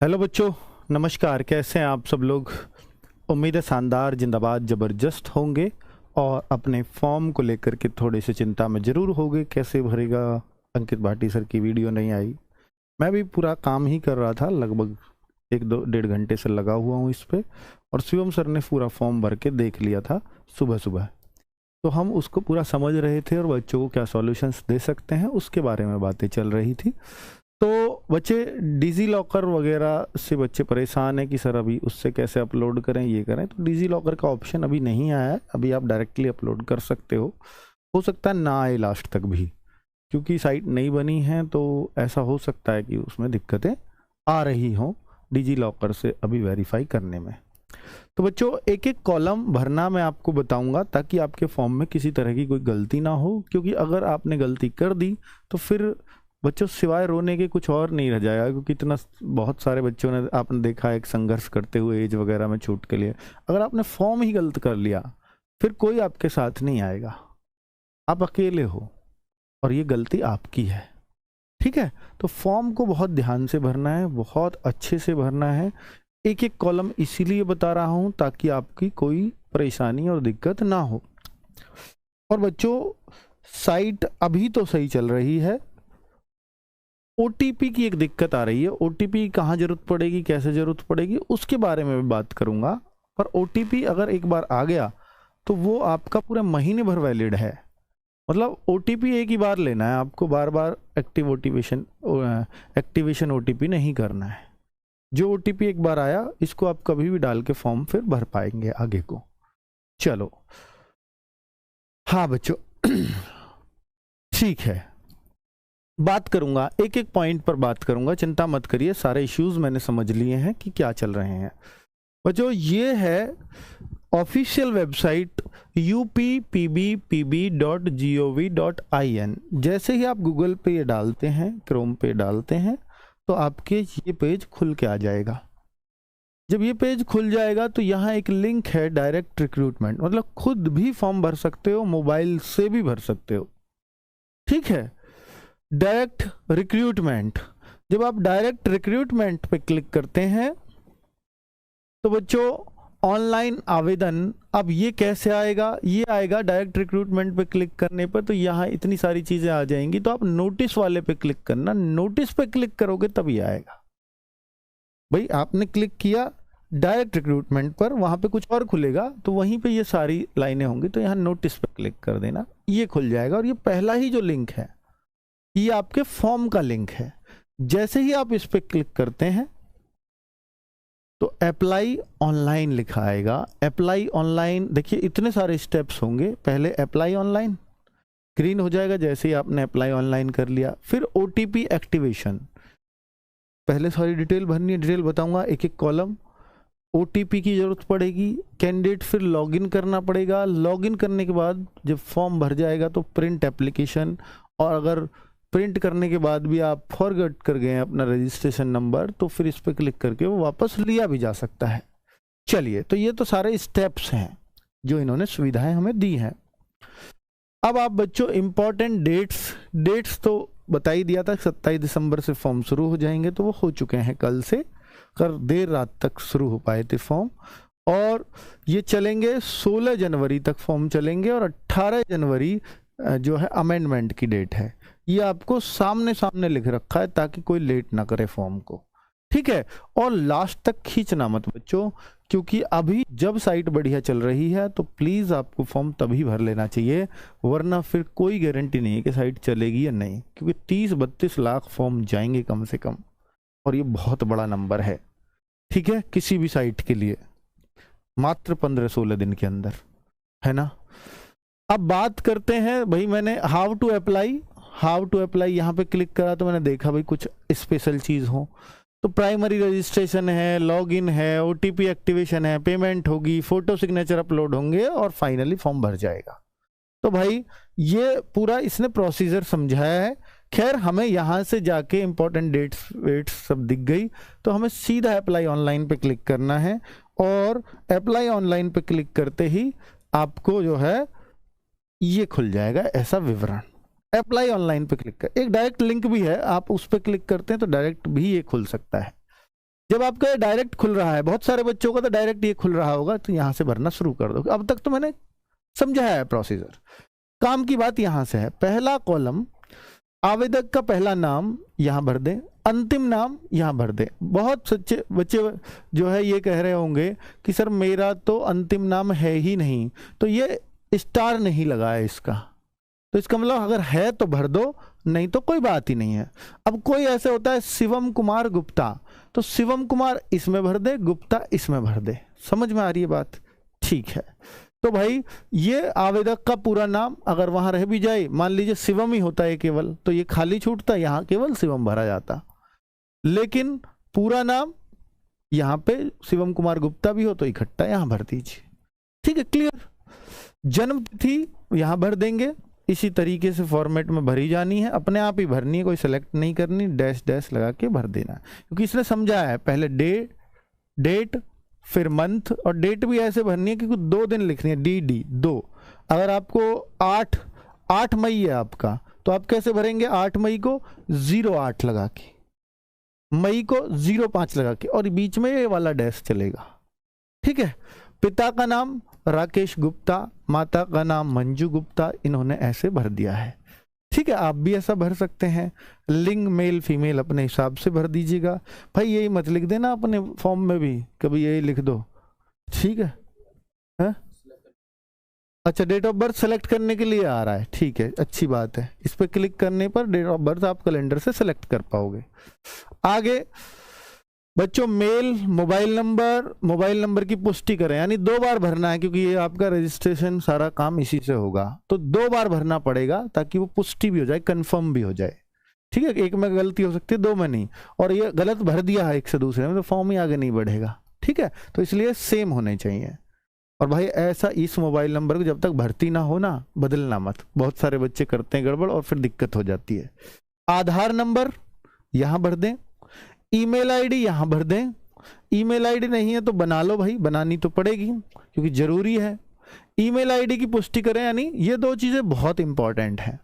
Hello बच्चों, नमस्कार। कैसे हैं आप सब लोग? उम्मीद है शानदार, जिंदाबाद, ज़बरदस्त होंगे और अपने फॉर्म को लेकर के थोड़े से चिंता में ज़रूर होंगे। कैसे भरेगा? अंकित भाटी सर की वीडियो नहीं आई। मैं भी पूरा काम ही कर रहा था, लगभग एक दो डेढ़ घंटे से लगा हुआ हूँ इस पे। और शिवम सर ने पूरा फॉर्म भर के देख लिया था सुबह सुबह, तो हम उसको पूरा समझ रहे थे और बच्चों को क्या सॉल्यूशंस दे सकते हैं उसके बारे में बातें चल रही थी। तो बच्चे डिजी लॉकर वगैरह से बच्चे परेशान हैं कि सर अभी उससे कैसे अपलोड करें, ये करें। तो डिजी लॉकर का ऑप्शन अभी नहीं आया है, अभी आप डायरेक्टली अपलोड कर सकते हो सकता है ना आए लास्ट तक भी, क्योंकि साइट नहीं बनी है। तो ऐसा हो सकता है कि उसमें दिक्कतें आ रही हों डिजी लॉकर से अभी वेरीफाई करने में। तो बच्चों, एक एक कॉलम भरना मैं आपको बताऊंगा ताकि आपके फॉर्म में किसी तरह की कोई गलती ना हो, क्योंकि अगर आपने गलती कर दी तो फिर बच्चों सिवाय रोने के कुछ और नहीं रह जाएगा। क्योंकि इतना बहुत सारे बच्चों ने आपने देखा है एक संघर्ष करते हुए एज वगैरह में छूट के लिए। अगर आपने फॉर्म ही गलत कर लिया फिर कोई आपके साथ नहीं आएगा, आप अकेले हो और ये गलती आपकी है। ठीक है? तो फॉर्म को बहुत ध्यान से भरना है, बहुत अच्छे से भरना है। एक एक कॉलम इसीलिए बता रहा हूं ताकि आपकी कोई परेशानी और दिक्कत ना हो। और बच्चों, साइट अभी तो सही चल रही है। ओटीपी की एक दिक्कत आ रही है। ओटीपी कहाँ जरूरत पड़ेगी, कैसे जरूरत पड़ेगी, उसके बारे में भी बात करूंगा। पर ओटीपी अगर एक बार आ गया तो वो आपका पूरे महीने भर वैलिड है। मतलब ओटीपी एक ही बार लेना है आपको, बार बार एक्टिवेशन ओटीपी नहीं करना है। जो ओटीपी एक बार आया इसको आप कभी भी डाल के फॉर्म फिर भर पाएंगे आगे को। चलो, हाँ बच्चों ठीक है, बात करूंगा, एक एक पॉइंट पर बात करूंगा, चिंता मत करिए। सारे इश्यूज मैंने समझ लिए हैं कि क्या चल रहे हैं। बच्चों, ये है ऑफिशियल वेबसाइट uppbpb.gov.in। जैसे ही आप गूगल पे ये डालते हैं, क्रोम पे डालते हैं, तो आपके ये पेज खुल के आ जाएगा। जब ये पेज खुल जाएगा तो यहाँ एक लिंक है डायरेक्ट रिक्रूटमेंट, मतलब खुद भी फॉर्म भर सकते हो, मोबाइल से भी भर सकते हो। ठीक है? Direct recruitment. जब आप डायरेक्ट रिक्रूटमेंट पे क्लिक करते हैं तो बच्चों ऑनलाइन आवेदन, अब ये कैसे आएगा? ये आएगा डायरेक्ट रिक्रूटमेंट पे क्लिक करने पर, तो यहाँ इतनी सारी चीजें आ जाएंगी। तो आप नोटिस वाले पे क्लिक करना, नोटिस पे क्लिक करोगे तभी आएगा। भाई आपने क्लिक किया डायरेक्ट रिक्रूटमेंट पर, वहां पे कुछ और खुलेगा तो वहीं पे ये सारी लाइनें होंगी। तो यहाँ नोटिस पे क्लिक कर देना, ये खुल जाएगा। और ये पहला ही जो लिंक है ये आपके फॉर्म का लिंक है। जैसे ही आप इस पे क्लिक करते हैं तो अप्लाई ऑनलाइन लिखा आएगा। अप्लाई ऑनलाइन, देखिए इतने सारे स्टेप्स होंगे। पहले अप्लाई ऑनलाइन, ग्रीन हो जाएगा जैसे ही आपने अप्लाई ऑनलाइन कर लिया। फिर ओटीपी एक्टिवेशन, पहले सारी डिटेल भरनी है, डिटेल बताऊंगा एक एक कॉलम। ओटीपी की जरूरत पड़ेगी, कैंडिडेट फिर लॉगिन करना पड़ेगा। लॉगिन करने के बाद जब फॉर्म भर जाएगा तो प्रिंट एप्लीकेशन, और अगर प्रिंट करने के बाद भी आप फॉरगेट कर गए अपना रजिस्ट्रेशन नंबर तो फिर इस पर क्लिक करके वो वापस लिया भी जा सकता है। चलिए, तो ये तो सारे स्टेप्स हैं जो इन्होंने सुविधाएं हमें दी हैं। अब आप बच्चों इंपॉर्टेंट डेट्स तो बता ही दिया था, 27 दिसंबर से फॉर्म शुरू हो जाएंगे, तो वो हो चुके हैं कल से। कर देर रात तक शुरू हो पाए थे फॉर्म, और ये चलेंगे 16 जनवरी तक फॉर्म चलेंगे। और 18 जनवरी जो है अमेंडमेंट की डेट है। ये आपको सामने सामने लिख रखा है ताकि कोई लेट ना करे फॉर्म को। ठीक है? और लास्ट तक खींचना मत बच्चों, क्योंकि अभी जब साइट बढ़िया चल रही है तो प्लीज आपको फॉर्म तभी भर लेना चाहिए, वरना फिर कोई गारंटी नहीं है कि साइट चलेगी या नहीं। क्योंकि 30-32 लाख फॉर्म जाएंगे कम से कम, और ये बहुत बड़ा नंबर है। ठीक है? किसी भी साइट के लिए मात्र 15-16 दिन के अंदर, है ना? अब बात करते हैं भाई, मैंने हाउ टू अप्लाई यहाँ पे क्लिक करा तो मैंने देखा भाई कुछ स्पेशल चीज हो। तो प्राइमरी रजिस्ट्रेशन है, लॉगिन है, ओटीपी एक्टिवेशन है, पेमेंट होगी, फोटो सिग्नेचर अपलोड होंगे और फाइनली फॉर्म भर जाएगा। तो भाई ये पूरा इसने प्रोसीजर समझाया है। खैर, हमें यहाँ से जाके इंपॉर्टेंट डेट्स वेट्स सब दिख गई, तो हमें सीधा अप्लाई ऑनलाइन पे क्लिक करना है। और अप्लाई ऑनलाइन पे क्लिक करते ही आपको जो है ये खुल जाएगा ऐसा विवरण। अप्लाई ऑनलाइन पे क्लिक कर, एक डायरेक्ट लिंक भी है, आप उस पर क्लिक करते हैं तो डायरेक्ट भी ये खुल सकता है। जब आपका डायरेक्ट खुल रहा है, बहुत सारे बच्चों का तो डायरेक्ट ये खुल रहा होगा, तो यहाँ से भरना शुरू कर दो। अब तक तो मैंने समझाया है प्रोसीजर। काम की बात यहाँ से है, पहला कॉलम आवेदक का पहला नाम यहाँ भर दें, अंतिम नाम यहाँ भर दें। बहुत सच्चे बच्चे जो है ये कह रहे होंगे कि सर मेरा तो अंतिम नाम है ही नहीं, तो ये स्टार नहीं लगा है इसका, तो इसका मतलब अगर है तो भर दो, नहीं तो कोई बात ही नहीं है। अब कोई ऐसे होता है शिवम कुमार गुप्ता, तो शिवम कुमार इसमें भर दे, गुप्ता इसमें भर दे। समझ में आ रही है बात? ठीक है। तो भाई ये आवेदक का पूरा नाम अगर वहां रह भी जाए, मान लीजिए शिवम ही होता है केवल, तो ये खाली छूटता, यहाँ केवल शिवम भरा जाता। लेकिन पूरा नाम यहाँ पे शिवम कुमार गुप्ता भी हो तो इकट्ठा यहाँ भर दीजिए। ठीक है, क्लियर। जन्म तिथि यहाँ भर देंगे, इसी तरीके से फॉर्मेट में भरी जानी है, अपने आप ही भरनी है, कोई सेलेक्ट नहीं करनी, डैश डैश लगा के भर देना है, क्योंकि इसने समझाया है पहले डेट फिर मंथ, और डेट भी ऐसे भरनी है क्योंकि 2 दिन लिखनी है, डी 2। अगर आपको 8 मई है आपका, तो आप कैसे भरेंगे? 8 मई को 08 लगा के, मई को 05 लगा के, और बीच में ये वाला डैश चलेगा। ठीक है। पिता का नाम राकेश गुप्ता, माता का नाम मंजू गुप्ता, इन्होंने ऐसे भर दिया है। ठीक है, आप भी ऐसा भर सकते हैं। लिंग मेल फीमेल अपने हिसाब से भर दीजिएगा। भाई यही मत लिख देना अपने फॉर्म में भी, कभी यही लिख दो। ठीक है, है? अच्छा, डेट ऑफ बर्थ सेलेक्ट करने के लिए आ रहा है, ठीक है, अच्छी बात है। इस पर क्लिक करने पर डेट ऑफ बर्थ आप कैलेंडर से सेलेक्ट कर पाओगे। आगे बच्चों, मोबाइल नंबर की पुष्टि करें, यानी 2 बार भरना है, क्योंकि ये आपका रजिस्ट्रेशन सारा काम इसी से होगा, तो 2 बार भरना पड़ेगा ताकि वो पुष्टि भी हो जाए, कंफर्म भी हो जाए। ठीक है, एक में गलती हो सकती है, 2 में नहीं, और ये गलत भर दिया है एक से दूसरे में, तो फॉर्म ही आगे नहीं बढ़ेगा। ठीक है, तो इसलिए सेम होने चाहिए। और भाई ऐसा इस मोबाइल नंबर को जब तक भर्ती ना हो ना, बदलना मत। बहुत सारे बच्चे करते हैं गड़बड़ और फिर दिक्कत हो जाती है। आधार नंबर यहाँ भर दें, ईमेल आईडी यहाँ भर दें। ईमेल आईडी नहीं है तो बना लो भाई, बनानी तो पड़ेगी क्योंकि जरूरी है। ईमेल आईडी की पुष्टि करें, यानी ये 2 चीजें बहुत इंपॉर्टेंट हैं।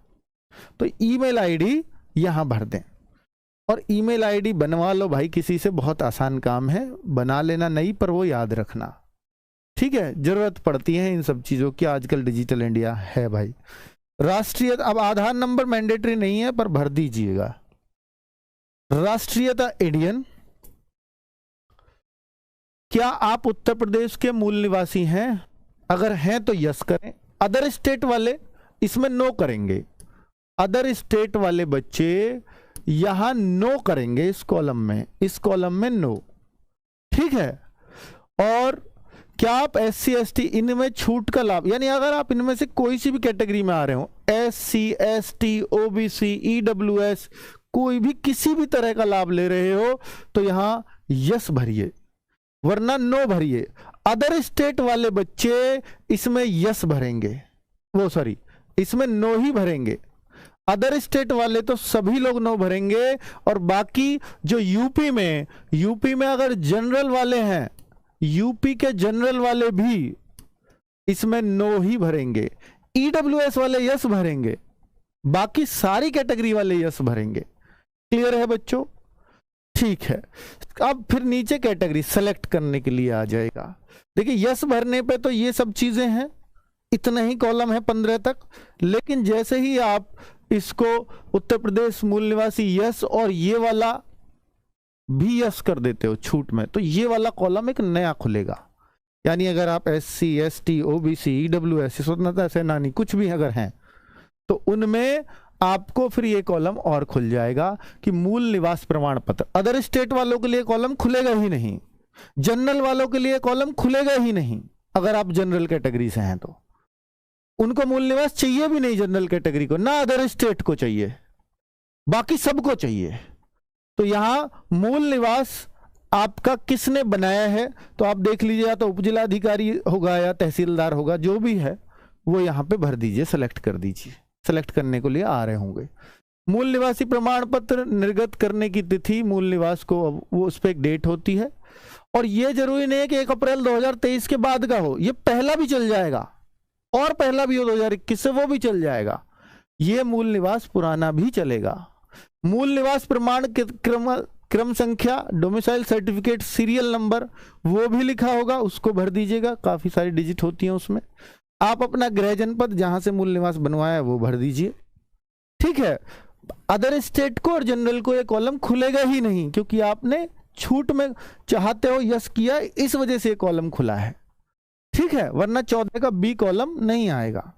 तो ईमेल आईडी यहाँ भर दें, और ईमेल आईडी बनवा लो भाई किसी से, बहुत आसान काम है, बना लेना नहीं, पर वो याद रखना। ठीक है, जरूरत पड़ती है इन सब चीजों की, आजकल डिजिटल इंडिया है भाई। राष्ट्रीय, अब आधार नंबर मैंडेटरी नहीं है पर भर दीजिएगा। राष्ट्रीयता इंडियन। क्या आप उत्तर प्रदेश के मूल निवासी हैं? अगर हैं तो यस करें। अदर स्टेट वाले इसमें नो करेंगे। अदर स्टेट वाले बच्चे यहां नो करेंगे, इस कॉलम में नो। ठीक है। और क्या आप SC ST इनमें छूट का लाभ, यानी अगर आप इनमें से कोई सी भी कैटेगरी में आ रहे हो, SC ST OBC EWS, कोई भी किसी भी तरह का लाभ ले रहे हो, तो यहां यस भरिए, वरना नो भरिए। अदर स्टेट वाले बच्चे इसमें यस भरेंगे, इसमें नो ही भरेंगे। अदर स्टेट वाले तो सभी लोग नो भरेंगे, और बाकी जो यूपी में अगर जनरल वाले हैं, यूपी के जनरल वाले भी इसमें नो ही भरेंगे। EWS वाले यस भरेंगे, बाकी सारी कैटेगरी वाले यस भरेंगे। क्लियर है बच्चों? ठीक है। अब फिर नीचे कैटेगरी सेलेक्ट करने के लिए आ जाएगा। देखिए, यस भरने पे तो ये सब चीजें हैं, इतना ही कॉलम है 15 तक। लेकिन जैसे ही आप इसको उत्तर प्रदेश मूल निवासी यस और ये वाला भी यस कर देते हो छूट में, तो ये वाला कॉलम एक नया खुलेगा। यानी अगर आप SC ST OBC EWS स्वतंत्रता सेनानी कुछ भी अगर हैं, तो उनमें आपको फिर ये कॉलम और खुल जाएगा कि मूल निवास प्रमाण पत्र। अदर स्टेट वालों के लिए कॉलम खुलेगा ही नहीं, जनरल वालों के लिए कॉलम खुलेगा ही नहीं। अगर आप जनरल कैटेगरी से हैं तो उनको मूल निवास चाहिए भी नहीं, जनरल कैटेगरी को ना, अदर स्टेट को चाहिए, बाकी सबको चाहिए। तो यहां मूल निवास आपका किसने बनाया है, तो आप देख लीजिए, या तो उपजिलाधिकारी होगा या तहसीलदार होगा, जो भी है वो यहां पे भर दीजिए, सेलेक्ट कर दीजिए। सेलेक्ट करने के लिए आ रहे होंगे। मूल निवासी प्रमाण पत्र निर्गत करने की तिथि, मूल निवास को वो उस पर एक डेट होती है, और ये जरूरी नहीं है कि 1 अप्रैल 2023 के बाद का हो, ये पहला भी चल जाएगा, और पहला भी हो 2021 से, वो भी चल जाएगा। ये मूल निवास पुराना भी चलेगा। मूल निवास प्रमाण क्रम संख्या, डोमिसाइल सर्टिफिकेट, सीरियल नंबर वो भी लिखा होगा, उसको भर दीजिएगा, काफी सारी डिजिट होती हैं उसमें। आप अपना गृह जनपद जहां से मूल निवास बनवाया है वो भर दीजिए, ठीक है। अदर स्टेट को और जनरल को ये कॉलम खुलेगा ही नहीं, क्योंकि आपने छूट में चाहते हो यस किया, इस वजह से कॉलम खुला है, ठीक है, वरना 14 का बी कॉलम नहीं आएगा।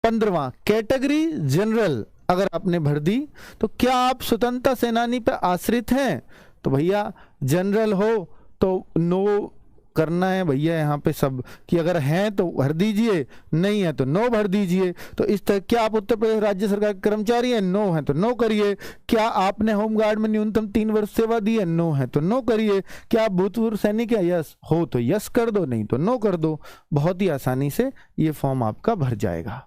15वां कैटेगरी जनरल अगर आपने भर दी तो क्या आप स्वतंत्रता सेनानी पर आश्रित हैं, तो भैया जनरल हो तो नो करना है भैया यहाँ पे सब, कि अगर हैं तो भर दीजिए, नहीं है तो नो भर दीजिए। तो इस तरह, क्या आप उत्तर प्रदेश राज्य सरकार के कर्मचारी हैं, नो है तो नो करिए। क्या आपने होमगार्ड में न्यूनतम 3 वर्ष सेवा दी है, नो है तो नो करिए। क्या आप भूतपूर्व सैनिक है, यस हो तो यस कर दो, नहीं तो नो कर दो। बहुत ही आसानी से ये फॉर्म आपका भर जाएगा।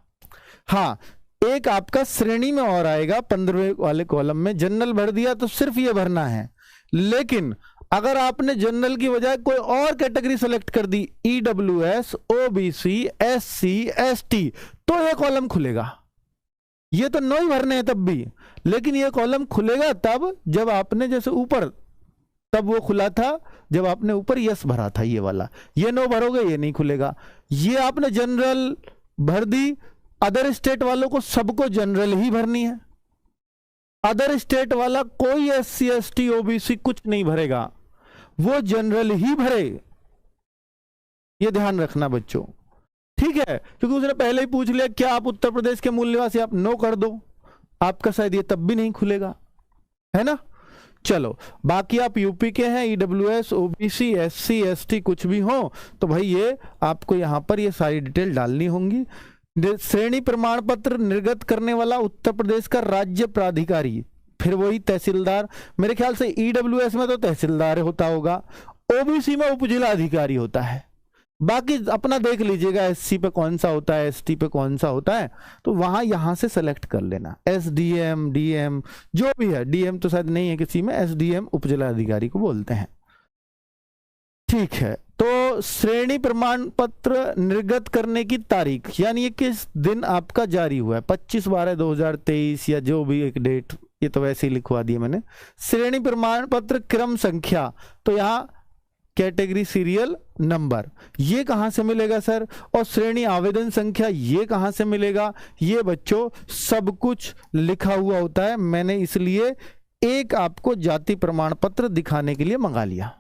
हाँ, एक आपका श्रेणी में और आएगा 15वें वाले कॉलम में, जनरल भर दिया तो सिर्फ ये भरना है, लेकिन अगर आपने जनरल की बजाय कोई और कैटेगरी सेलेक्ट कर दी, ईडब्ल्यूएस, ओबीसी, एससी, एसटी, तो ये कॉलम खुलेगा। ये तो नो ही भरने हैं तब भी, लेकिन ये कॉलम खुलेगा तब जब आपने जैसे ऊपर, तब वो खुला था जब आपने ऊपर यस भरा था ये वाला, ये नो भरोगे ये नहीं खुलेगा। ये आपने जनरल भर दी, अदर स्टेट वालों को सबको जनरल ही भरनी है, अदर स्टेट वाला कोई एससी, एसटी, ओबीसी कुछ नहीं भरेगा, वो जनरल ही भरे, ये ध्यान रखना बच्चों, ठीक है। क्योंकि उसने पहले ही पूछ लिया क्या आप उत्तर प्रदेश के मूल निवासी, आप नो कर दो, आपका शायद ये तब भी नहीं खुलेगा, है ना। चलो, बाकी आप यूपी के हैं, ईडब्ल्यूएस, ओबीसी, एससी, एसटी कुछ भी हो तो भाई ये आपको यहां पर ये सारी डिटेल डालनी होंगी। श्रेणी प्रमाण पत्र निर्गत करने वाला उत्तर प्रदेश का राज्य प्राधिकारी, फिर वही तहसीलदार, मेरे ख्याल से ईडब्ल्यूएस में तो तहसीलदार होता होगा, ओबीसी में उप जिला अधिकारी होता है, बाकी अपना देख लीजिएगा एससी पे कौन सा होता है, एसटी पे कौन सा होता है, तो वहां यहां से सेलेक्ट कर लेना। एसडीएम, डीएम जो भी है, डीएम तो शायद नहीं है किसी में, एसडीएम उप जिला अधिकारी को बोलते हैं, ठीक है। तो श्रेणी प्रमाण पत्र निर्गत करने की तारीख, यानी ये किस दिन आपका जारी हुआ है, 25/12/2023 या जो भी एक डेट, ये तो वैसे ही लिखवा दिया मैंने। श्रेणी प्रमाण पत्र क्रम संख्या, तो यहाँ कैटेगरी सीरियल नंबर, ये कहां से मिलेगा सर, और श्रेणी आवेदन संख्या ये कहां से मिलेगा, ये बच्चों सब कुछ लिखा हुआ होता है, मैंने इसलिए एक आपको जाति प्रमाण पत्र दिखाने के लिए मंगा लिया।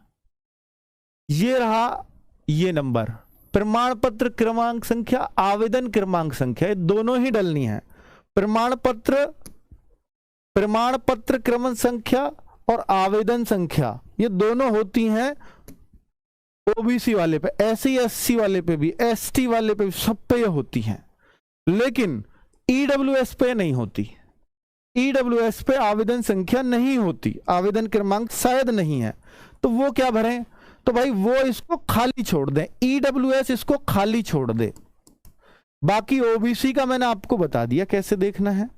ये रहा ये नंबर, प्रमाण पत्र क्रमांक संख्या, आवेदन क्रमांक संख्या, ये दोनों ही डलनी है। प्रमाण पत्र क्रम संख्या और आवेदन संख्या ये दोनों होती हैं ओबीसी वाले पे, एससी एससी वाले पे भी, एसटी वाले पे भी, सब पे ये होती हैं, लेकिन ईडब्ल्यूएस पे नहीं होती। ईडब्ल्यूएस पे आवेदन संख्या नहीं होती, आवेदन क्रमांक शायद नहीं है, तो वो क्या भरें, तो भाई वो इसको खाली छोड़ दें, ईडब्ल्यूएस इसको खाली छोड़ दे। बाकी ओबीसी का मैंने आपको बता दिया कैसे देखना है,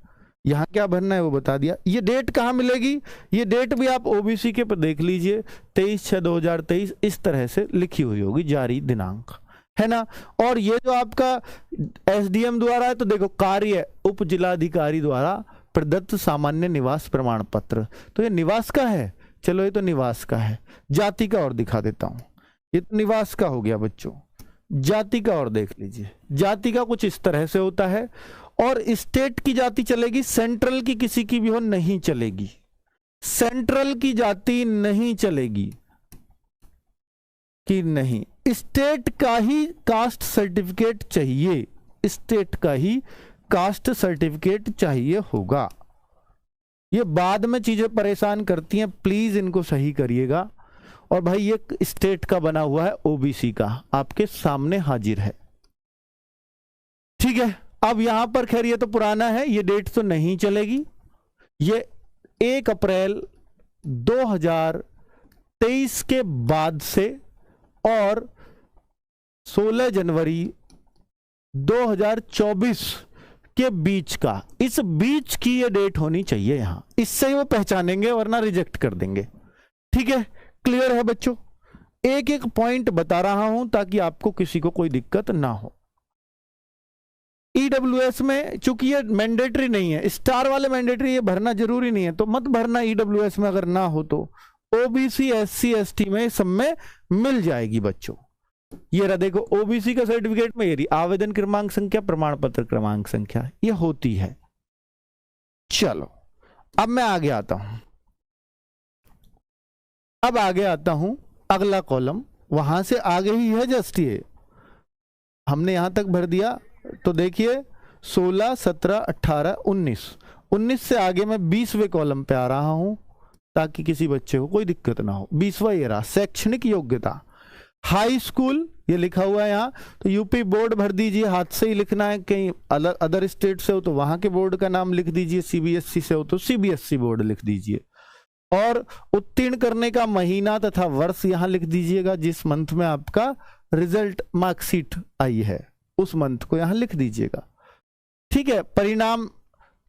यहां क्या भरना है वो बता दिया। ये डेट कहां मिलेगी, ये डेट भी आप ओबीसी के पर देख लीजिए, 23/6/2023 इस तरह से लिखी हुई होगी, जारी दिनांक, है ना। और ये जो आपका एसडीएम द्वारा है, तो देखो कार्य उप जिलाधिकारी द्वारा प्रदत्त सामान्य निवास प्रमाण पत्र, तो ये निवास का है, चलो ये तो निवास का है। जाति का और दिखा देता हूं, ये तो निवास का हो गया बच्चों, जाति का और देख लीजिए। जाति का कुछ इस तरह से होता है, और स्टेट की जाति चलेगी, सेंट्रल की किसी की भी हो नहीं चलेगी, सेंट्रल की जाति नहीं चलेगी कि नहीं, स्टेट का ही कास्ट सर्टिफिकेट चाहिए, स्टेट का ही कास्ट सर्टिफिकेट चाहिए होगा। ये बाद में चीजें परेशान करती हैं, प्लीज इनको सही करिएगा। और भाई ये स्टेट का बना हुआ है, ओबीसी का आपके सामने हाजिर है, ठीक है। अब यहां पर खैर ये तो पुराना है, ये डेट तो नहीं चलेगी, ये 1 अप्रैल 2023 के बाद से और 16 जनवरी 2024 के बीच का, इस बीच की ये डेट होनी चाहिए यहां, इससे ही वो पहचानेंगे, वरना रिजेक्ट कर देंगे, ठीक है। क्लियर है बच्चों, एक एक पॉइंट बता रहा हूं ताकि आपको किसी को कोई दिक्कत ना हो। ईडब्ल्यूएस में चूंकि ये मैंडेटरी नहीं है, स्टार वाले मैंडेटरी, ये भरना जरूरी नहीं है, तो मत भरना ईडब्ल्यूएस में अगर ना हो तो, ओबीसी एससी एसटी में सब में मिल जाएगी बच्चों। ये रहा देखो, ओबीसी का सर्टिफिकेट में ये आवेदन क्रमांक संख्या, प्रमाण पत्र क्रमांक संख्या ये होती है। चलो अब मैं आगे आता हूं, अब आगे आता हूं अगला कॉलम, वहां से आगे ही है जस्ट ये हमने यहां तक भर दिया। तो देखिए 16, 17, 18, 19 से आगे मैं 20वें कॉलम पे आ रहा हूं ताकि किसी बच्चे को कोई दिक्कत ना हो। 20वां ये रहा, शैक्षणिक योग्यता। हाई स्कूल ये लिखा हुआ है यहाँ, तो यूपी बोर्ड भर दीजिए, हाथ से ही लिखना है। कहीं अदर स्टेट से हो तो वहां के बोर्ड का नाम लिख दीजिए, सीबीएसई से हो तो सीबीएसई बोर्ड लिख दीजिए। और उत्तीर्ण करने का महीना तथा वर्ष यहां लिख दीजिएगा, जिस मंथ में आपका रिजल्ट मार्कशीट आई है उस मंथ को यहां लिख दीजिएगा। ठीक है, परिणाम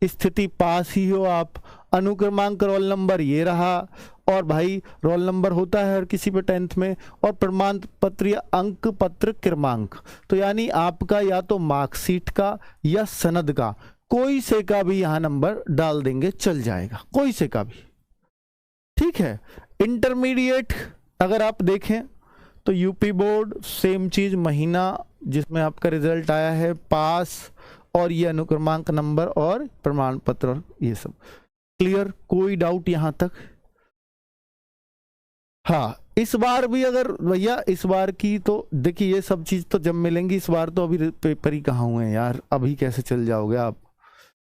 स्थिति पास ही हो आप। अनुक्रमांक रोल नंबर ये रहा, और भाई रोल नंबर होता है हर किसी पे 10th में, और प्रमाण पत्र या अंक पत्र क्रमांक, तो यानी आपका या तो मार्कशीट का या सनद का कोई से का भी यहां नंबर डाल देंगे, चल जाएगा, कोई से का भी। ठीक है, इंटरमीडिएट अगर आप देखें तो यूपी बोर्ड सेम चीज, महीना जिसमें आपका रिजल्ट आया है, पास, और ये अनुक्रमांक नंबर और प्रमाण पत्र, ये सब क्लियर, कोई डाउट यहां तक? हाँ, इस बार भी अगर भैया इस बार की तो देखिए ये सब चीज तो जब मिलेंगी, इस बार तो अभी पेपर ही कहाँ हुए हैं यार, अभी कैसे चल जाओगे आप?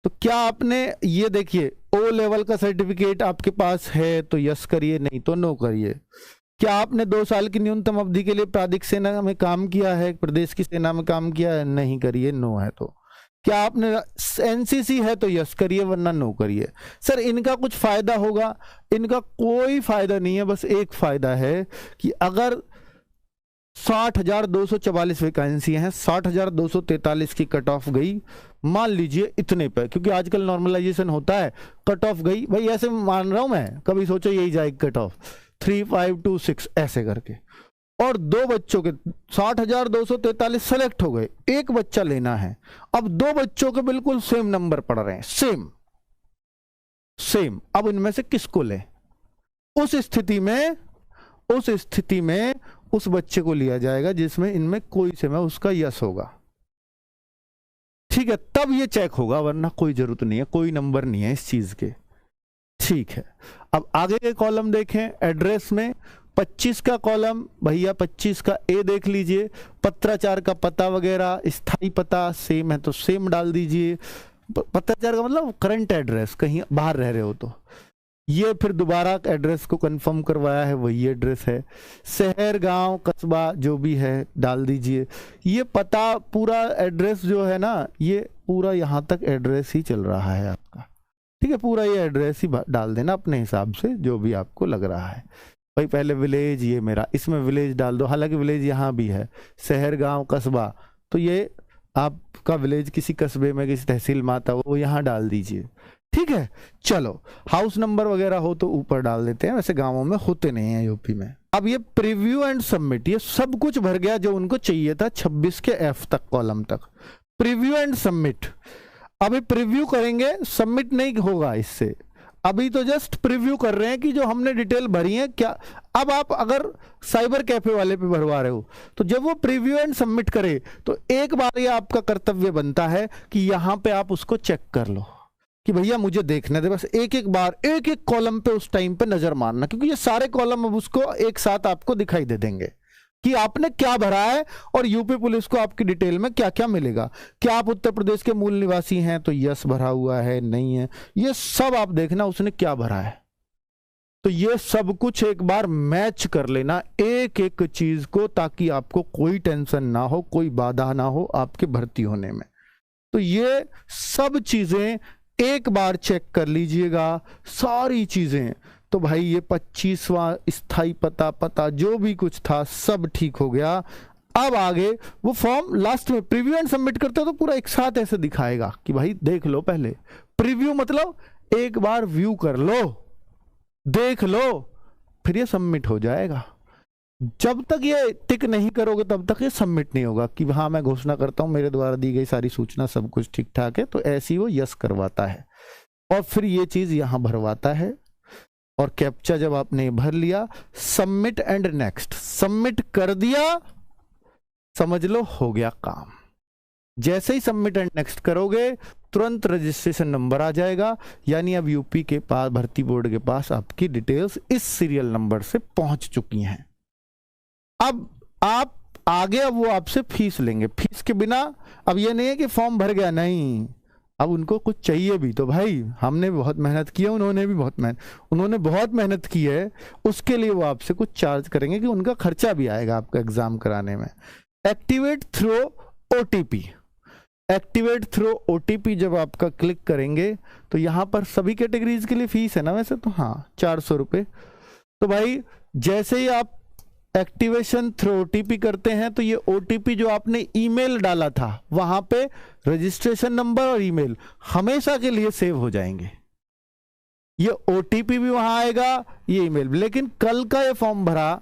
तो क्या आपने ये देखिए ओ लेवल का सर्टिफिकेट आपके पास है तो यस करिए, नहीं तो नो करिए। क्या आपने 2 साल की न्यूनतम अवधि के लिए प्रादेशिक सेना में काम किया है, प्रदेश की सेना में काम किया है, नहीं करिए, नो है तो। क्या आपने एनसीसी है तो यस करिए, वरना नो करिए। सर इनका कुछ फायदा होगा? इनका कोई फायदा नहीं है, बस एक फायदा है कि अगर 60,244 वैकेंसी हैं, 60,243 की कट ऑफ गई, मान लीजिए इतने पे, क्योंकि आजकल नॉर्मलाइजेशन होता है, कट ऑफ गई भाई, ऐसे मान रहा हूं मैं, कभी सोचो यही जाएगी कट ऑफ 3526 ऐसे करके, और 2 बच्चों के 60,243 सेलेक्ट हो गए, एक बच्चा लेना है। अब 2 बच्चों के बिल्कुल सेम नंबर पड़ रहे हैं, सेम। अब इनमें से किसको ले? उस स्थिति में उस बच्चे को लिया जाएगा जिसमें इनमें कोई से में उसका यस होगा। ठीक है, तब ये चेक होगा, वरना कोई जरूरत नहीं है, कोई नंबर नहीं है इस चीज के। ठीक है, अब आगे के कॉलम देखें। एड्रेस में 25 का कॉलम, भैया 25 का ए देख लीजिए, पत्राचार का पता वगैरह, स्थायी पता सेम है तो सेम डाल दीजिए। पत्राचार का मतलब करंट एड्रेस, कहीं बाहर रह रहे हो तो। ये फिर दोबारा एड्रेस को कंफर्म करवाया है, वही एड्रेस है। शहर, गांव, कस्बा जो भी है डाल दीजिए। ये पता पूरा एड्रेस जो है ना, ये पूरा यहाँ तक एड्रेस ही चल रहा है आपका। ठीक है, पूरा ये एड्रेस ही डाल देना अपने हिसाब से, जो भी आपको लग रहा है। भाई पहले विलेज, ये मेरा, इसमें विलेज डाल दो, हालांकि विलेज यहाँ भी है, शहर, गांव, कस्बा, तो ये आपका विलेज किसी कस्बे में, किसी तहसील माता, वो यहाँ डाल दीजिए। ठीक है, चलो हाउस नंबर वगैरह हो तो ऊपर डाल देते हैं, वैसे गांवों में होते नहीं है यूपी में। अब ये प्रीव्यू एंड सबमिट, ये सब कुछ भर गया जो उनको चाहिए था 26 के एफ तक कॉलम तक। प्रीव्यू एंड सबमिट, अभी प्रीव्यू करेंगे, सबमिट नहीं होगा इससे, अभी तो जस्ट प्रीव्यू कर रहे हैं कि जो हमने डिटेल भरी है क्या। अब आप अगर साइबर कैफे वाले पे भरवा रहे हो तो जब वो प्रीव्यू एंड सबमिट करे तो एक बार ये आपका कर्तव्य बनता है कि यहां पे आप उसको चेक कर लो कि भैया मुझे देखने दे, बस एक बार एक कॉलम पे उस टाइम पे नजर मारना, क्योंकि ये सारे कॉलम अब उसको एक साथ आपको दिखाई दे देंगे कि आपने क्या भरा है और यूपी पुलिस को आपकी डिटेल में क्या क्या मिलेगा। क्या आप उत्तर प्रदेश के मूल निवासी हैं तो यस भरा हुआ है, नहीं है, ये सब आप देखना उसने क्या भरा है। तो ये सब कुछ एक बार मैच कर लेना एक एक चीज को, ताकि आपको कोई टेंशन ना हो, कोई बाधा ना हो आपके भर्ती होने में। तो ये सब चीजें एक बार चेक कर लीजिएगा, सारी चीजें। तो भाई ये 25वां स्थायी पता जो भी कुछ था सब ठीक हो गया। अब आगे वो फॉर्म लास्ट में प्रीव्यू एंड सबमिट करते हो तो पूरा एक साथ ऐसे दिखाएगा कि भाई देख लो, पहले प्रीव्यू मतलब एक बार व्यू कर लो, देख लो, फिर ये सबमिट हो जाएगा। जब तक ये टिक नहीं करोगे तब तक ये सबमिट नहीं होगा कि हाँ मैं घोषणा करता हूं मेरे द्वारा दी गई सारी सूचना सब कुछ ठीक ठाक है, तो ऐसी वो यस करवाता है और फिर ये चीज यहां भरवाता है और कैप्चा जब आपने भर लिया, सबमिट एंड नेक्स्ट, सबमिट कर दिया, समझ लो हो गया काम। जैसे ही सबमिट एंड नेक्स्ट करोगे तुरंत रजिस्ट्रेशन नंबर आ जाएगा, यानी अब यूपी के पास, भर्ती बोर्ड के पास आपकी डिटेल्स इस सीरियल नंबर से पहुंच चुकी हैं। अब आप आगे, अब वो आपसे फीस लेंगे, फीस के बिना अब ये नहीं है कि फॉर्म भर गया, नहीं, अब उनको कुछ चाहिए भी। तो भाई हमने बहुत मेहनत की है, उन्होंने बहुत मेहनत की है, उसके लिए वो आपसे कुछ चार्ज करेंगे कि उनका खर्चा भी आएगा आपका एग्जाम कराने में। Activate through OTP, activate through OTP जब आपका क्लिक करेंगे तो यहाँ पर सभी कैटेगरीज के लिए फीस है ना वैसे तो, हाँ 400 रुपये। तो भाई जैसे ही आप एक्टिवेशन थ्रू ओटीपी करते हैं तो ये ओटीपी जो आपने ईमेल डाला था वहां पे रजिस्ट्रेशन नंबर और ईमेल हमेशा के लिए सेव हो जाएंगे। ये ओटीपी भी वहां आएगा, ये ईमेल भी। लेकिन कल का ये फॉर्म भरा,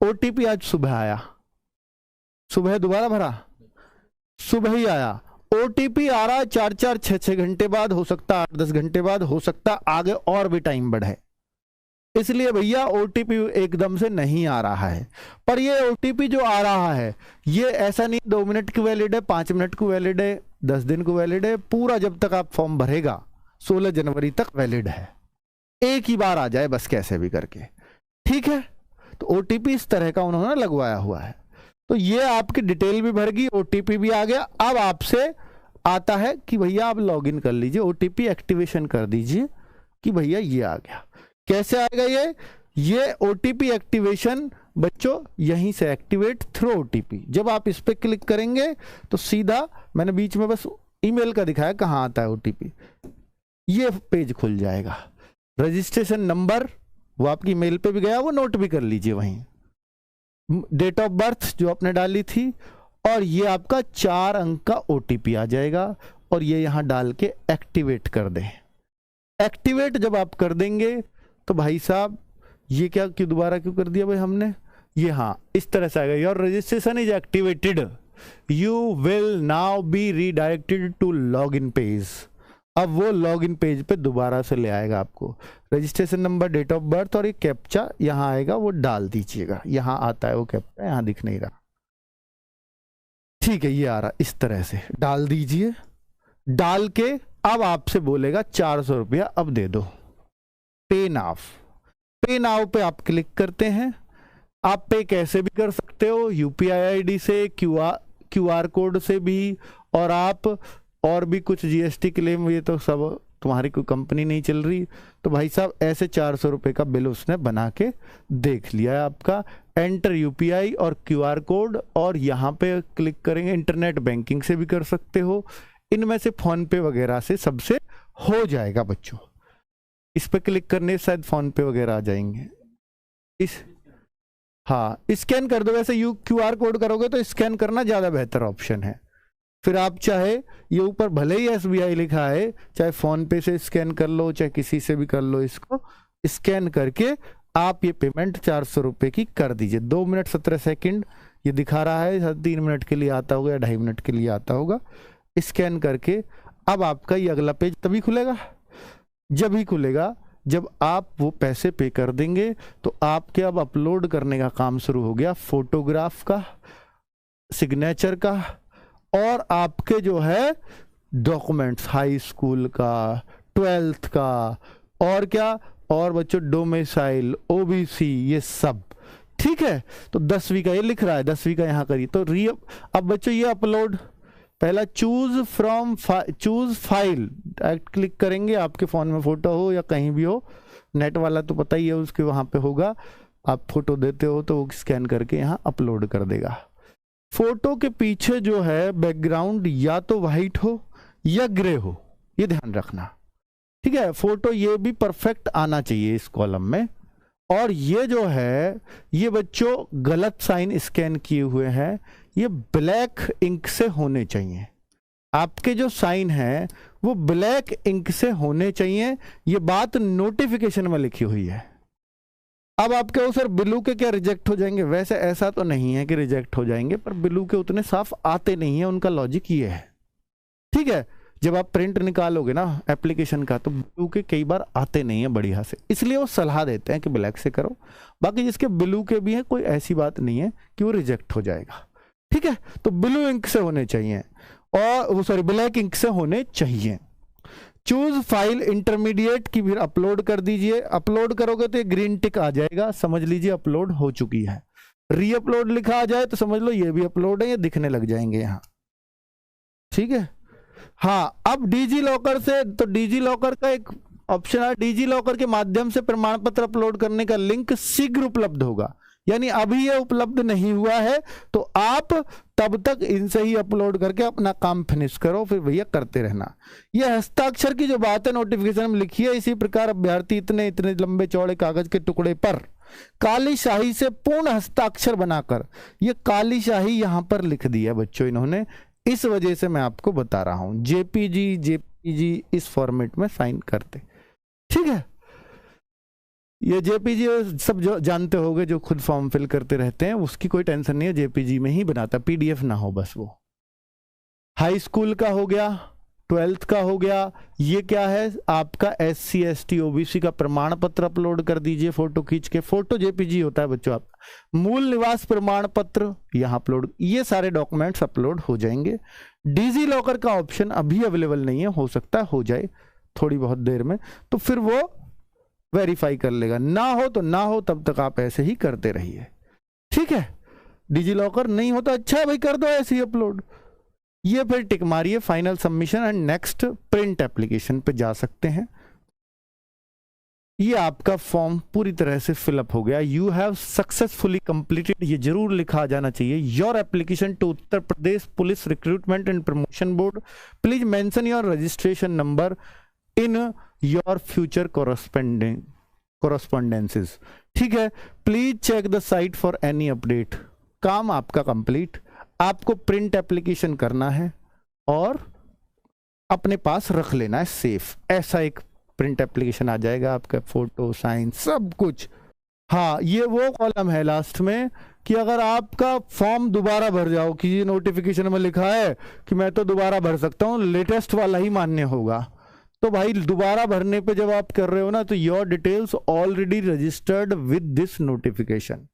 ओटीपी आज सुबह आया, सुबह दोबारा भरा, सुबह ही आया। ओटीपी आ रहा है 4-4, 6-6 घंटे बाद, हो सकता 8-10 घंटे बाद, हो सकता आगे और भी टाइम बढ़े। इसलिए भैया ओटीपी एकदम से नहीं आ रहा है। पर ये ओटीपी जो आ रहा है ये ऐसा नहीं 2 मिनट की वैलिड है, 5 मिनट की वैलिड है, 10 दिन की वैलिड है, पूरा जब तक आप फॉर्म भरेगा 16 जनवरी तक वैलिड है। एक ही बार आ जाए बस कैसे भी करके, ठीक है। तो ओटीपी इस तरह का उन्होंने लगवाया हुआ है। तो ये आपकी डिटेल भी भर गई, ओटीपी भी आ गया। अब आपसे आता है कि भैया आप लॉगिन कर लीजिए, ओटीपी एक्टिवेशन कर दीजिए कि भैया ये आ गया। कैसे आएगा ये ओटीपी एक्टिवेशन बच्चों यहीं से, एक्टिवेट थ्रू ओटीपी। जब आप इस पे क्लिक करेंगे तो सीधा, मैंने बीच में बस ईमेल का दिखाया कहाँ आता है ओटीपी, ये पेज खुल जाएगा। रजिस्ट्रेशन नंबर वो आपकी मेल पे भी गया, वो नोट भी कर लीजिए वहीं। डेट ऑफ बर्थ जो आपने डाली थी, और ये आपका 4 अंक का ओटीपी आ जाएगा, और ये यहां डाल के एक्टिवेट कर दें। एक्टिवेट जब आप कर देंगे तो भाई साहब ये क्या, क्यों दोबारा क्यों कर दिया भाई हमने, ये हाँ इस तरह से आएगा, your registration is activated, you will now be redirected to log in page. अब वो लॉग इन पेज पे दोबारा से ले आएगा आपको। Registration number, date of birth और ये कैप्चा यहाँ आएगा, वो डाल दीजिएगा। यहाँ आता है वो कैप्चा, यहाँ दिख नहीं रहा, ठीक है, ये आ रहा, इस तरह से डाल दीजिए। डाल के अब आपसे बोलेगा 400 रुपया अब दे दो, पे नाउ। पे नाउ पे आप क्लिक करते हैं। आप पे कैसे भी कर सकते हो, यूपीआई आईडी से, क्यूआर कोड से भी, और आप और भी कुछ जीएसटी क्लेम, ये तो सब तुम्हारी कोई कंपनी नहीं चल रही, तो भाई साहब ऐसे 400 रुपये का बिल उसने बना के देख लिया है आपका। एंटर यूपीआई और क्यूआर कोड, और यहाँ पे क्लिक करेंगे। इंटरनेट बैंकिंग से भी कर सकते हो, इनमें से फोन पे वगैरह से सबसे हो जाएगा बच्चों। इस पे क्लिक करने से शायद फोन पे वगैरह आ जाएंगे। हाँ स्कैन कर दो। वैसे क्यूआर कोड करोगे तो स्कैन करना ज़्यादा बेहतर ऑप्शन है। फिर आप चाहे ये ऊपर भले ही एसबीआई लिखा है, चाहे फोन पे से स्कैन कर लो, चाहे किसी से भी कर लो, इसको स्कैन करके आप ये पेमेंट 400 रुपये की कर दीजिए। 2 मिनट 17 सेकंड ये दिखा रहा है, 3 मिनट के लिए आता होगा या 2.5 मिनट के लिए आता होगा। स्कैन करके अब आपका ये अगला पेज तभी खुलेगा, जब ही खुलेगा जब आप वो पैसे पे कर देंगे। तो आपके अब अपलोड करने का काम शुरू हो गया, फोटोग्राफ का, सिग्नेचर का, और आपके जो है डॉक्यूमेंट्स, हाई स्कूल का, 12th का, और क्या, और बच्चों डोमिसाइल, ओबीसी, ये सब, ठीक है। तो 10वीं का ये लिख रहा है, 10वीं का यहाँ करिए। तो अब बच्चों ये अपलोड, पहला चूज फाइल, डायरेक्ट क्लिक करेंगे, आपके फोन में फोटो हो या कहीं भी हो, नेट वाला तो पता ही है उसके वहां पे होगा, आप फोटो देते हो तो वो स्कैन करके यहाँ अपलोड कर देगा। फोटो के पीछे जो है बैकग्राउंड या तो वाइट हो या ग्रे हो, ये ध्यान रखना, ठीक है। फोटो ये भी परफेक्ट आना चाहिए इस कॉलम में। और ये जो है ये बच्चों गलत साइन स्कैन किए हुए हैं, ये ब्लैक इंक से होने चाहिए। आपके जो साइन है वो ब्लैक इंक से होने चाहिए, ये बात नोटिफिकेशन में लिखी हुई है। अब आप कहो सर ब्लू के क्या रिजेक्ट हो जाएंगे, वैसे ऐसा तो नहीं है कि रिजेक्ट हो जाएंगे, पर ब्लू के उतने साफ आते नहीं है, उनका लॉजिक ये है, ठीक है। जब आप प्रिंट निकालोगे ना एप्लीकेशन का तो ब्लू के कई बार आते नहीं है बढ़िया से, इसलिए वो सलाह देते हैं कि ब्लैक से करो। बाकी जिसके ब्लू के भी हैं कोई ऐसी बात नहीं है कि वो रिजेक्ट हो जाएगा। ठीक है, तो ब्लू इंक से होने चाहिए और वो सॉरी ब्लैक इंक से होने चाहिए। चूज फाइल इंटरमीडिएट की फिर अपलोड कर दीजिए। अपलोड करोगे तो ये ग्रीन टिक आ जाएगा, समझ लीजिए अपलोड हो चुकी है। री अपलोड लिखा आ जाए तो समझ लो ये भी अपलोड है, ये दिखने लग जाएंगे यहाँ। ठीक है, हाँ अब डिजी लॉकर से, तो डिजी लॉकर का एक ऑप्शन है, डिजी लॉकर के माध्यम से प्रमाण पत्र अपलोड करने का लिंक शीघ्र उपलब्ध होगा, यानी अभी ये उपलब्ध नहीं हुआ है तो आप तब तक इनसे ही अपलोड करके अपना काम फिनिश करो, फिर भैया करते रहना। ये हस्ताक्षर की जो बात है नोटिफिकेशन में लिखी है, इसी प्रकार अभ्यर्थी इतने इतने लंबे चौड़े कागज के टुकड़े पर काली शाही से पूर्ण हस्ताक्षर बनाकर, ये काली शाही यहां पर लिख दी है बच्चों इन्होंने, इस वजह से मैं आपको बता रहा हूं जेपीजी इस फॉर्मेट में साइन करते। ठीक है, ये जेपीजी सब जो जानते होंगे जो खुद फॉर्म फिल करते रहते हैं, उसकी कोई टेंशन नहीं है, जेपीजी में ही बनाता, पीडीएफ ना हो बस। वो हाई स्कूल का हो गया, 12th का हो गया, ये क्या है आपका SC ST OBC का प्रमाण पत्र अपलोड कर दीजिए फोटो खींच के, फोटो जेपीजी होता है बच्चों। आप मूल निवास प्रमाण पत्र यहाँ अपलोड, ये सारे डॉक्यूमेंट्स अपलोड हो जाएंगे। डिजी लॉकर का ऑप्शन अभी अवेलेबल नहीं है, हो सकता है हो जाए थोड़ी बहुत देर में, तो फिर वो वेरीफाई कर लेगा, ना हो तो ना हो, तब तक आप ऐसे ही करते रहिए। ठीक है, डिजी लॉकर नहीं होता अच्छा है भाई, कर दो ऐसे ही अपलोड। ये फिर टिक मारिए final submission and next print application पे जा सकते हैं। ये आपका फॉर्म पूरी तरह से फिलअप हो गया, यू हैव सक्सेसफुली कंप्लीटेड, ये जरूर लिखा जाना चाहिए, your application to Uttar Pradesh police recruitment and promotion board, please mention your registration number in your future correspondences. ठीक है, please check the site for any update. काम आपका कंप्लीट, आपको प्रिंट एप्लीकेशन करना है और अपने पास रख लेना है सेफ, ऐसा एक प्रिंट एप्लीकेशन आ जाएगा आपका, फोटो साइन सब कुछ। हाँ, ये वो कॉलम है लास्ट में कि अगर आपका फॉर्म दोबारा भर जाओ, कि नोटिफिकेशन में लिखा है कि मैं तो दोबारा भर सकता हूँ, लेटेस्ट वाला ही मान्य होगा, तो भाई दोबारा भरने पे जब आप कर रहे हो ना, तो your details already registered with this notification,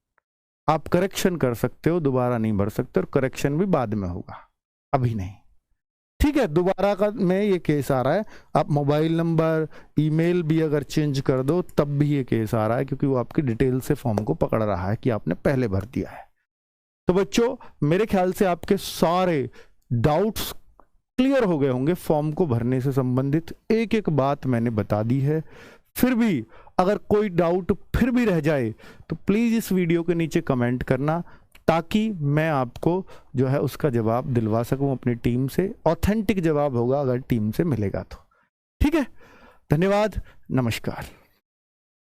आप करेक्शन कर सकते हो, दोबारा नहीं भर सकते, और करेक्शन भी बाद में होगा, अभी नहीं। ठीक है, दोबारा का में ये केस आ रहा है, आप मोबाइल नंबर ईमेल भी अगर चेंज कर दो तब भी ये केस आ रहा है, क्योंकि वो आपकी डिटेल से फॉर्म को पकड़ रहा है कि आपने पहले भर दिया है। तो बच्चों मेरे ख्याल से आपके सारे डाउट्स क्लियर हो गए होंगे, फॉर्म को भरने से संबंधित एक एक बात मैंने बता दी है। फिर भी अगर कोई डाउट फिर भी रह जाए तो प्लीज इस वीडियो के नीचे कमेंट करना, ताकि मैं आपको जो है उसका जवाब दिलवा सकूं अपनी टीम से, ऑथेंटिक जवाब होगा अगर टीम से मिलेगा तो। ठीक है, धन्यवाद, नमस्कार।